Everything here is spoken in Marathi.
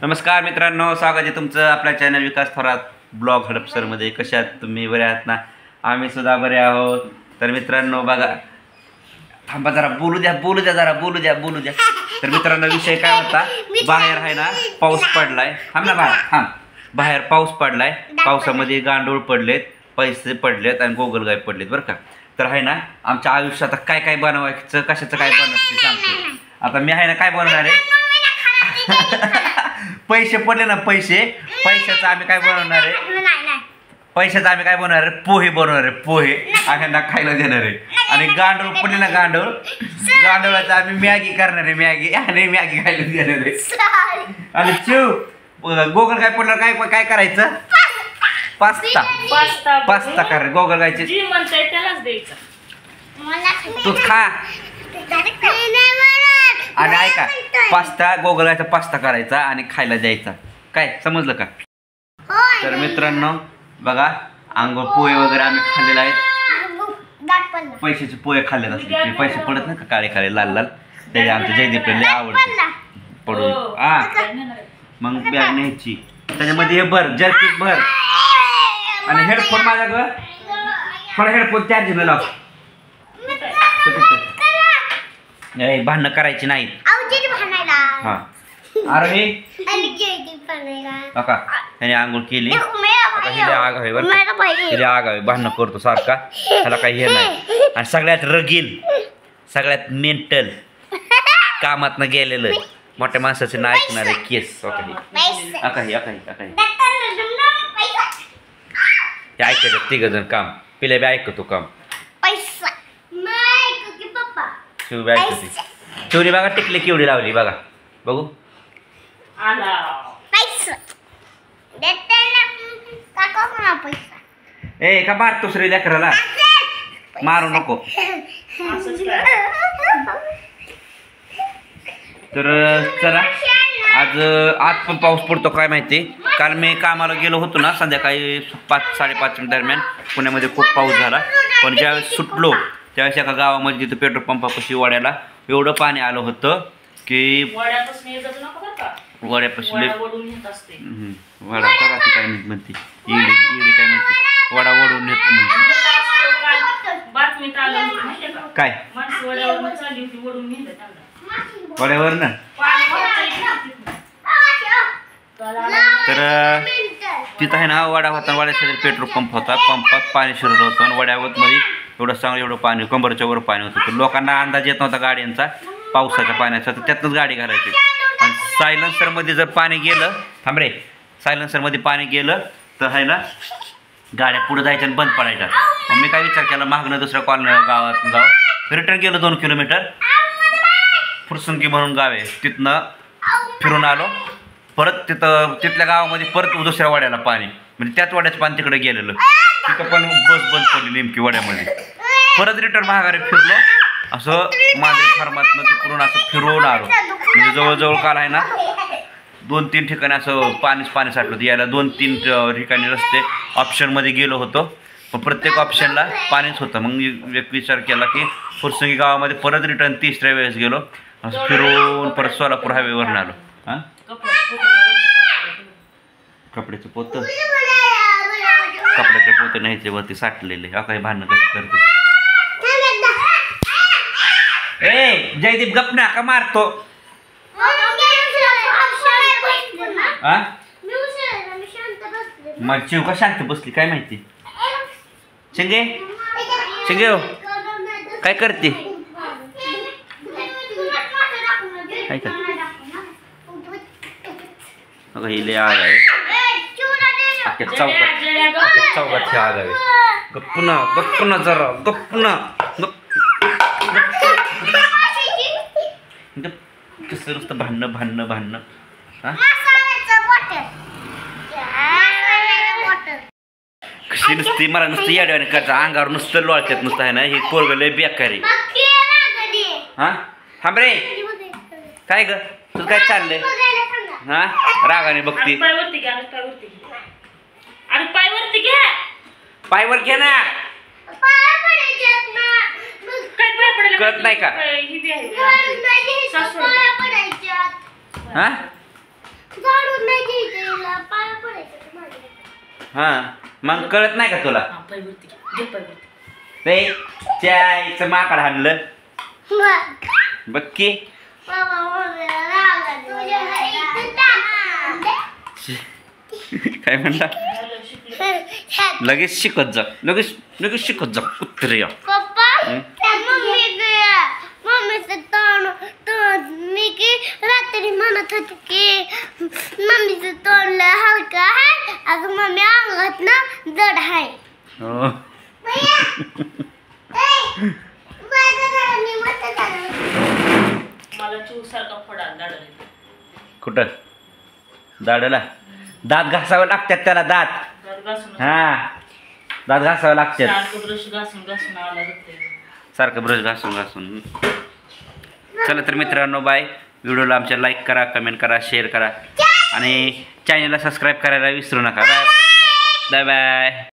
नमस्कार मित्रांनो, स्वागत आहे तुमचं आपल्या चॅनल विकास थोरात ब्लॉग हडपसरमध्ये. कशा आहात तुम्ही? बरे आहात ना? आम्ही सुद्धा बरे आहोत. तर मित्रांनो बघा, थांबा जरा, बोलू द्या. तर मित्रांनो, विषय काय होता, बाहेर आहे ना पाऊस पडलाय. थांब ना बाहेर, बाहेर पाऊस पडलाय. पावसामध्ये गांडूळ पडलेत, पैसे पडलेत आणि गोगलगाय पडलेत बरं का. तर आहे ना, आमच्या आयुष्यात काय काय बनवायचं, कशाचं काय बनवायचं ते सांगतो. आता मी आहे ना काय बनवणार आहे, पैसे पडले ना, पैशाचं आम्ही काय बनवणार आहे, पोहे बनवणार आहे. पोहे आम्ही खायला देणार आहे. आणि गांडूळ पडले ना, गांडूळाचं आम्ही मॅगी करणार आहे. मॅगी खायला देणार आहे. आणि गोगल काय पडलं, काय करायचं, पास्ता कर. गोगल गायचे तू खा. आणि ऐका, गोगलाचा पास्ता करायचा आणि खायला द्यायचा. काय समजलं का? तर मित्रांनो बघा, अंघोळ पोहे वगैरे आम्ही खाल्लेले आहेत. पैशाचे पोहे खाल्लेले असले ते पैसे पडत नाही का, काळे काळे लाल लाल, त्याचे आमच्या जयदीपला लय आवडते पडून. मग बॅग न्यायची, त्याच्यामध्ये हे भर, जर्किट भर. आणि हेडफोन माझ्याकडं, थोडा हेडफोन चार्जिंगला लाव. भांडणं करायची नाही. हा, अरे का त्याने आंघोळ केली. आगावे भांडणं करतो सारखा, त्याला काही हे नाही. आणि सगळ्यात रगील, सगळ्यात मेंटल, कामात न गेलेलं, मोठ्या माणसाचे ना ऐकणारे केस. ऐकायचं तिघ जण काम, पिल्या बी ऐकतो काम. चिवडी बघा, टिकली केवढी लावली बघा, बघू. ए का मारतोस रे लेकराला, मारू नको. तर चला, आज पण पाऊस पडतो काय माहिती. काल मी कामाला गेलो होतो ना, संध्याकाळी 5-5:30 दरम्यान पुण्यामध्ये खूप पाऊस झाला. पण ज्यावेळेस सुटलो त्यावेळेस एका गावामध्ये तिथं पेट्रोल पंपापाशी वड्याला एवढं पाणी आलं होतं की वड्यापाशी वडा करा ती काय म्हणते, इडी काय म्हणते, वडा वडून नेत म्हणते. काय वड्यावर ना. तर तिथं आहे ना वडा होता, वड्याच्या पेट्रोल पंप होता. पंपात पाणी शिरलं होतं आणि वड्यावर मध्ये एवढं पाणी, कंबरच्या वर पाणी होतं. तर लोकांना अंदाज येत नव्हता गाड्यांचा पावसाच्या पाण्याचा, तर त्यातनंच गाडी घालायची. आणि सायलेन्सरमध्ये जर पाणी गेलं, सायलेन्सरमध्ये पाणी गेलं तर आहे ना गाड्या पुढे जायच्या आणि बंद पडायच्या. मग मी काय विचार केला, मागणं दुसऱ्या गावात जावं. रिटर्न गेलो 2 किलोमीटर, फुरसुंगी म्हणून गाव आहे, तिथनं फिरून आलो. परत तिथल्या गावामध्ये परत दुसऱ्या वाड्याला पाणी, म्हणजे त्याच वाड्याचं पाणी तिकडे गेलेलं. तिथं पण बस बंद पडली नेमकी वाड्यामध्ये. परत रिटर्न महागारी फिरलो, असं मांजरी फार्मातनं तिकडून असं फिरून आलो. म्हणजे जवळजवळ काल आहे ना 2-3 ठिकाणी असं पाणी साठलं. यायला 2-3 ठिकाणी रस्ते ऑप्शनमध्ये गेलो होतो, पण प्रत्येक ऑप्शनला पाणीच होतं. मग एक विचार केला की फुरसंगी गावामध्ये परत रिटर्न 3ऱ्या वेळेस गेलो, असं फिरून परत सोलापूर हायवेवरून आलो. हां, कपड्याचं पोतं न्यायचे वरती साठलेले. हा काही भांडणं कसं करते. ए जयदीप गप ना, का मारतो? मग चिव का शांत बसली काय माहिती. शिंगे हो, काय करते? काय कर हिले आग आहे, चौकात हे आग आहे. गप्प ना जरा, कसं नुसतं भांडणं. कशी नुसती मला नुसतं याड्याने करता, अंगावर नुसतं लोळतात नुसतं आहे ना. हे पोरगं लय बेकारी. हा थांब रे, काय ग तुझं काय चाललंय? हा रागाने बघती. पायवर घे ना, कळत नाही का? हा हां मग कळत नाही का तुला ते चायचं माकड हाणलं बघ की काय म्हणला लगेच शिकत जा लगेच लगेच शिकत जा कुत्रे मी की रात्री म्हणत होती की मम्मीचं तोंड हलका आहे अगं मम्मी अंगात ना जड आहे कुठं दाढला दात घासावे लागतात त्याला दात हा दात घासावे लागतात सारखं ब्रश घासून घासून चला तर मित्रांनो बाय व्हिडिओला आमच्या लाईक करा कमेंट करा शेअर करा आणि चॅनलला सबस्क्राईब करायला विसरू नका बाय बाय बाय